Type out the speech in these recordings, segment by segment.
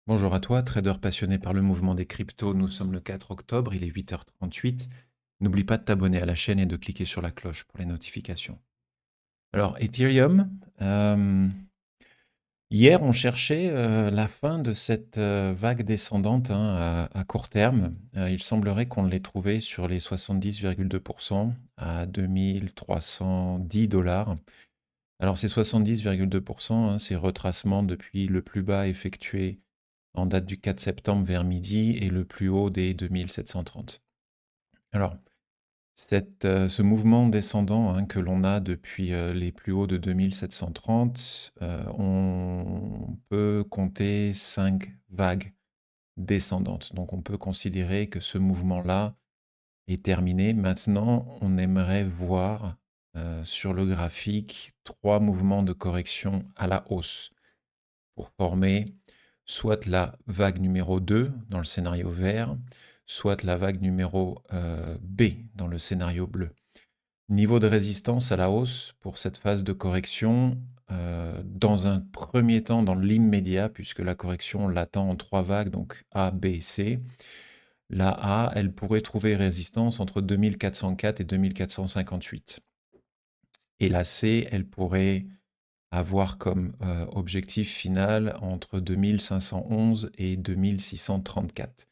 Bonjour à toi, trader passionné par le mouvement des cryptos. Nous sommes le 4 octobre, il est 8h38. N'oublie pas de t'abonner à la chaîne et de cliquer sur la cloche pour les notifications. Alors, Ethereum, hier on cherchait la fin de cette vague descendante hein, à court terme. Il semblerait qu'on l'ait trouvé sur les 70,2% à 2310 dollars. Alors ces 70,2%, hein, c'est retracement depuis le plus bas effectué en date du 4 septembre vers midi et le plus haut des 2730. Alors, ce mouvement descendant hein, que l'on a depuis les plus hauts de 2730, on peut compter 5 vagues descendantes. Donc on peut considérer que ce mouvement-là est terminé. Maintenant, on aimerait voir sur le graphique 3 mouvements de correction à la hausse pour former soit la vague numéro 2 dans le scénario vert, soit la vague numéro B dans le scénario bleu. Niveau de résistance à la hausse pour cette phase de correction, dans un premier temps, dans l'immédiat, puisque la correction on l'attend en 3 vagues, donc A, B, C, la A, elle pourrait trouver résistance entre 2404 et 2458. Et la C, elle pourrait avoir comme objectif final entre 2511 et 2634.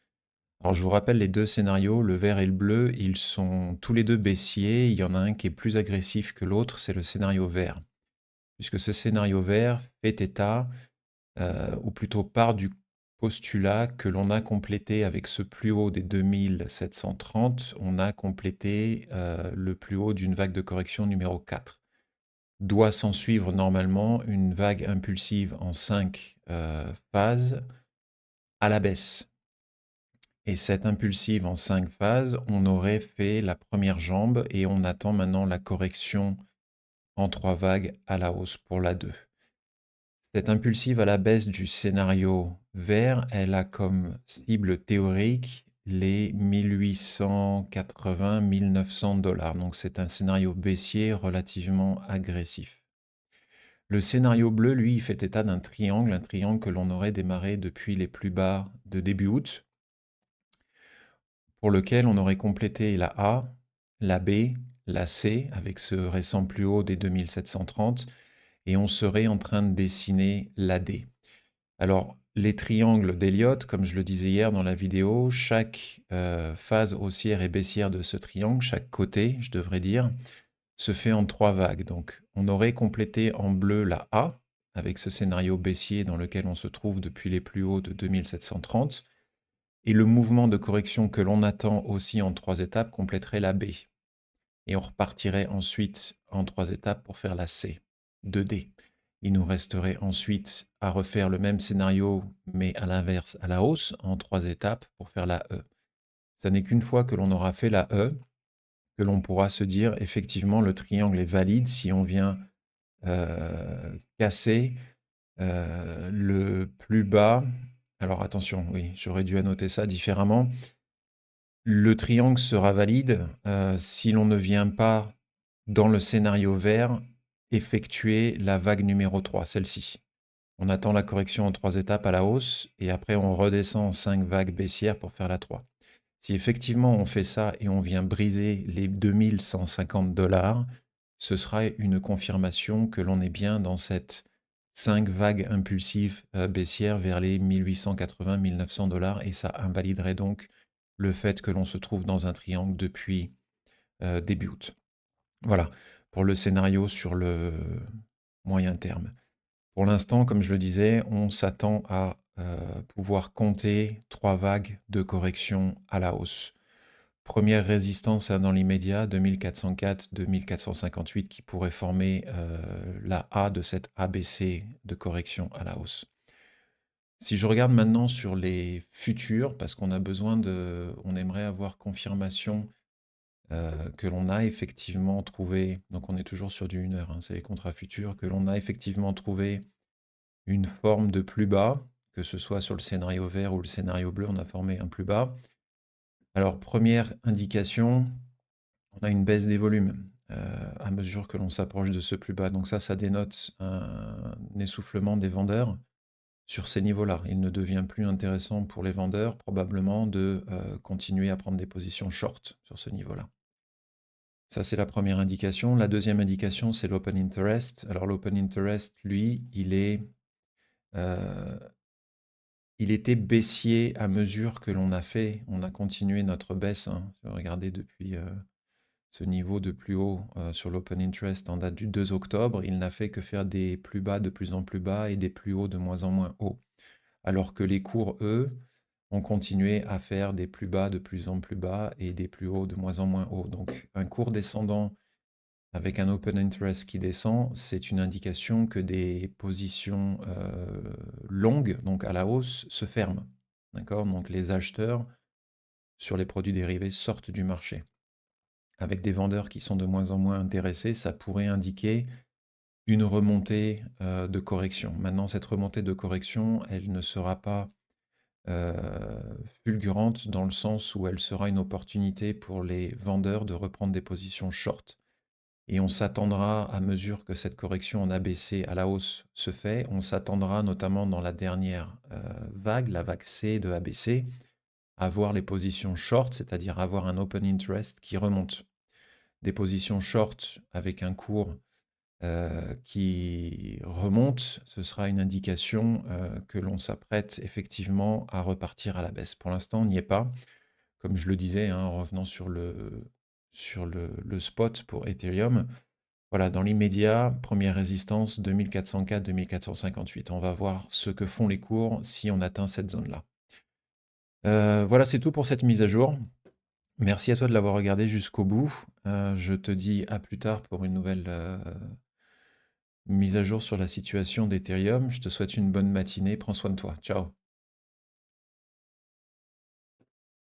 Alors je vous rappelle les deux scénarios, le vert et le bleu, ils sont tous les deux baissiers. Il y en a un qui est plus agressif que l'autre, c'est le scénario vert. Puisque ce scénario vert fait état, ou plutôt part du postulat que l'on a complété avec ce plus haut des 2730, on a complété le plus haut d'une vague de correction numéro 4. Doit s'en suivre normalement une vague impulsive en 5 phases à la baisse. Et cette impulsive en 5 phases, on aurait fait la première jambe et on attend maintenant la correction en 3 vagues à la hausse pour la 2. Cette impulsive à la baisse du scénario vert, elle a comme cible théorique les 1880-1900 dollars. Donc c'est un scénario baissier relativement agressif. Le scénario bleu, lui, il fait état d'un triangle, un triangle que l'on aurait démarré depuis les plus bas de début août, pour lequel on aurait complété la A, la B, la C, avec ce récent plus haut des 2730, et on serait en train de dessiner la D. Alors, les triangles d'Elliott, comme je le disais hier dans la vidéo, chaque phase haussière et baissière de ce triangle, chaque côté, je devrais dire, se fait en 3 vagues. Donc, on aurait complété en bleu la A, avec ce scénario baissier dans lequel on se trouve depuis les plus hauts de 2730. Et le mouvement de correction que l'on attend aussi en 3 étapes compléterait la B. Et on repartirait ensuite en 3 étapes pour faire la C, 2D. Il nous resterait ensuite à refaire le même scénario, mais à l'inverse, à la hausse, en 3 étapes pour faire la E. Ça n'est qu'une fois que l'on aura fait la E, que l'on pourra se dire effectivement le triangle est valide si on vient casser le plus bas. Alors attention, oui, j'aurais dû annoter ça différemment. Le triangle sera valide si l'on ne vient pas, dans le scénario vert, effectuer la vague numéro 3, celle-ci. On attend la correction en 3 étapes à la hausse et après on redescend en 5 vagues baissières pour faire la 3. Si effectivement on fait ça et on vient briser les 2150 dollars, ce sera une confirmation que l'on est bien dans cette 5 vagues impulsives baissières vers les 1880-1900 dollars et ça invaliderait donc le fait que l'on se trouve dans un triangle depuis début août. Voilà, pour le scénario sur le moyen terme. Pour l'instant, comme je le disais, on s'attend à pouvoir compter 3 vagues de correction à la hausse. Première résistance hein, dans l'immédiat, 2404-2458 qui pourrait former la A de cette ABC de correction à la hausse. Si je regarde maintenant sur les futurs, parce qu'on a besoin on aimerait avoir confirmation que l'on a effectivement trouvé, donc on est toujours sur du 1 heure, hein, c'est les contrats futurs, que l'on a effectivement trouvé une forme de plus bas, que ce soit sur le scénario vert ou le scénario bleu, on a formé un plus bas. Alors, première indication, on a une baisse des volumes à mesure que l'on s'approche de ce plus bas. Donc ça dénote un essoufflement des vendeurs. sur ces niveaux-là. Il ne devient plus intéressant pour les vendeurs probablement de continuer à prendre des positions short sur ce niveau-là. Ça, c'est la première indication. La deuxième indication, c'est l'open interest. Alors l'open interest, lui, euh, il était baissier à mesure que l'on a fait. On a continué notre baisse, hein. Si vous regardez depuis ce niveau de plus haut sur l'open interest en date du 2 octobre, il n'a fait que faire des plus bas de plus en plus bas et des plus hauts de moins en moins hauts. Alors que les cours, eux, ont continué à faire des plus bas de plus en plus bas et des plus hauts de moins en moins hauts. Donc un cours descendant avec un open interest qui descend, c'est une indication que des positions longues, donc à la hausse, se ferment. D'accord? Donc les acheteurs sur les produits dérivés sortent du marché. Avec des vendeurs qui sont de moins en moins intéressés, ça pourrait indiquer une remontée de correction. Maintenant, cette remontée de correction, elle ne sera pas fulgurante dans le sens où elle sera une opportunité pour les vendeurs de reprendre des positions short. Et on s'attendra, à mesure que cette correction en ABC à la hausse se fait, on s'attendra notamment dans la dernière vague, la vague C de ABC, à voir les positions short, c'est-à-dire avoir un open interest qui remonte. Des positions short avec un cours qui remonte, ce sera une indication que l'on s'apprête effectivement à repartir à la baisse. Pour l'instant, on n'y est pas. Comme je le disais, hein, en revenant sur le spot pour Ethereum, voilà, dans l'immédiat, première résistance 2404-2458. On va voir ce que font les cours si on atteint cette zone-là. Voilà, c'est tout pour cette mise à jour. Merci à toi de l'avoir regardé jusqu'au bout. Je te dis à plus tard pour une nouvelle mise à jour sur la situation d'Ethereum. Je te souhaite une bonne matinée. Prends soin de toi. Ciao.